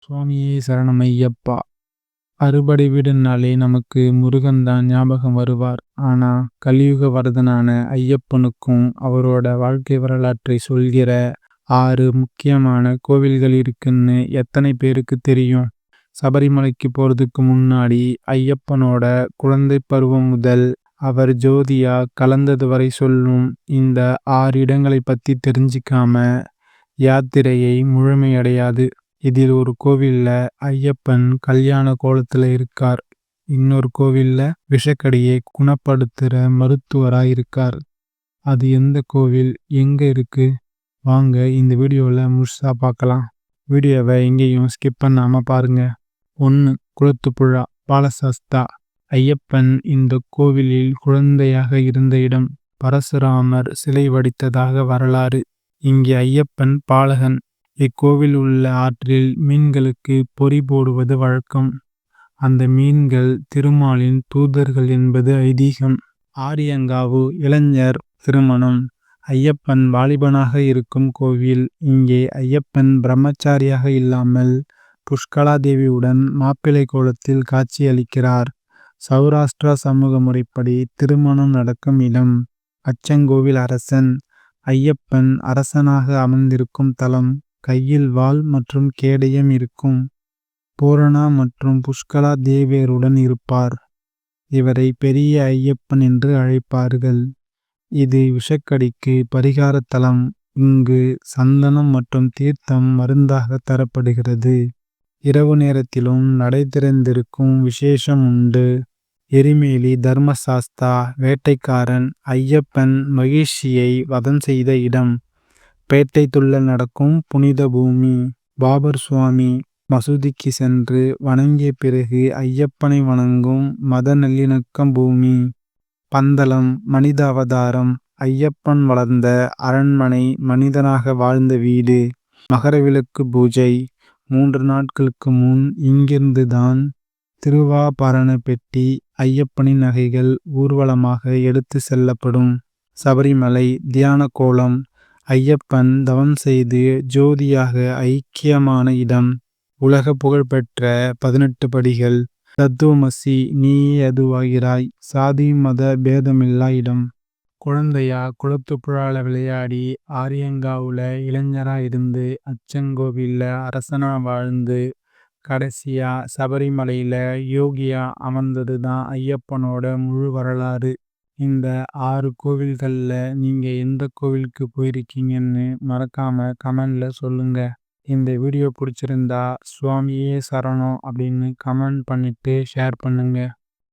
சுவாமியே சரணம் ஐயப்பா! அறுபடை வீடுன்னாலே நமக்கு முருகன் தான் ஞாபகம் வருவார். ஆனா, கலியுக வரதனான ஐயப்பனுக்கும் அவரோட வாழ்க்கை வரலாற்றை சொல்கிற 6 முக்கியமான கோவில்கள் இருக்குன்னு எத்தனை பேருக்கு தெரியும்? சபரிமலைக்கு போறதுக்கு முன்னாடி ஐயப்பனோட குழந்தை பருவம் முதல் அவர் ஜோதியா கலந்தது வரை சொல்லும் இந்த 6 இடங்களை பத்தி தெரிஞ்சிக்காம யாத்திரையை முழுமையடையாது. இதில் ஒரு கோவில்ல ஐயப்பன் கல்யாண கோலத்துல இருக்கார். இன்னொரு கோவில்ல விஷக்கடியை குணப்படுத்துற மருத்துவரா இருக்கார். அது எந்த கோவில், எங்க இருக்கு? வாங்க இந்த வீடியோல முழுசா பார்க்கலாம். வீடியோவை எங்கேயும் ஸ்கிப் பண்ணாம பாருங்க. 1. குளத்துப்புழா பாலசஸ்தா. ஐயப்பன் இந்த கோவிலில் குழந்தையாக இருந்த இடம். பரசுராமர் சிலை வடித்ததாக வரலாறு. இங்கே ஐயப்பன் பாலகன். இக்கோவில் உள்ள ஆற்றில் மீன்களுக்கு பொறி போடுவது வழக்கம். அந்த மீன்கள் திருமாலின் தூதர்கள் என்பது ஐதீகம். ஆரியங்காவு இளைஞர் திருமணம். ஐயப்பன் வாலிபனாக இருக்கும் கோவில். இங்கே ஐயப்பன் பிரம்மச்சாரியாக இல்லாமல் புஷ்கலா தேவியுடன் மாப்பிள்ளை கோலத்தில் காட்சி அளிக்கிறார். சௌராஷ்டிரா சமூக முறைப்படி திருமணம் நடக்கும் இடம். அச்சங்கோவில் அரசன். ஐயப்பன் அரசனாக அமர்ந்திருக்கும் தலம். கையில் வாள் மற்றும் கேடயம் இருக்கும். பூரணா மற்றும் புஷ்கலா தேவியருடன் இருப்பார். இவரை பெரிய ஐயப்பன் என்று அழைப்பார்கள். இது விஷக்கடிக்கு பரிகார தலம். இங்கு சந்தனம் மற்றும் தீர்த்தம் மருந்தாக தரப்படுகிறது. இரவு நேரத்திலும் நடை திறந்திருக்கும் விசேஷம் உண்டு. எரிமேலி தர்மசாஸ்தா வேட்டைக்காரன். ஐயப்பன் மகிழ்ச்சியை வதம் செய்த இடம். பேட்டை துள்ளல் நடக்கும் புனித பூமி. பாபர் சுவாமி மசூதிக்கு சென்று வணங்கிய பிறகு ஐயப்பனை வணங்கும் மத நல்லிணக்கம் பூமி. பந்தளம் மனித அவதாரம். ஐயப்பன் வளர்ந்த அரண்மனை மனிதனாக வாழ்ந்த வீடு. மகரவிளக்கு பூஜை. 3 நாட்களுக்கு முன் இங்கிருந்து தான் திருவாபரண பெட்டி ஐயப்பனின் நகைகள் ஊர்வலமாக எடுத்து செல்லப்படும். சபரிமலை தியான கோலம். ஐயப்பன் தவம் செய்து ஜோதியாக ஐக்கியமான இடம். உலக புகழ்பெற்ற 18 படிகள். தத்துவமசி நீயே அதுவாகிறாய். சாதி மத பேதமில்லா இடம். குழந்தையா குளத்துப்புழால விளையாடி, ஆரியங்காவுல இளைஞரா இருந்து, அச்சங்கோவில்ல அரசனா வாழ்ந்து, கடைசியா சபரிமலையில யோகியா அமர்ந்தது தான் ஐயப்பனோட முழு வரலாறு. இந்த 6 கோவில்கள்ல நீங்க எந்த கோவிலுக்கு போயிருக்கீங்கன்னு மறக்காம கமெண்ட்ல சொல்லுங்க. இந்த வீடியோ பிடிச்சிருந்தா சுவாமியே சரணம் அப்படின்னு கமெண்ட் பண்ணிட்டு ஷேர் பண்ணுங்க.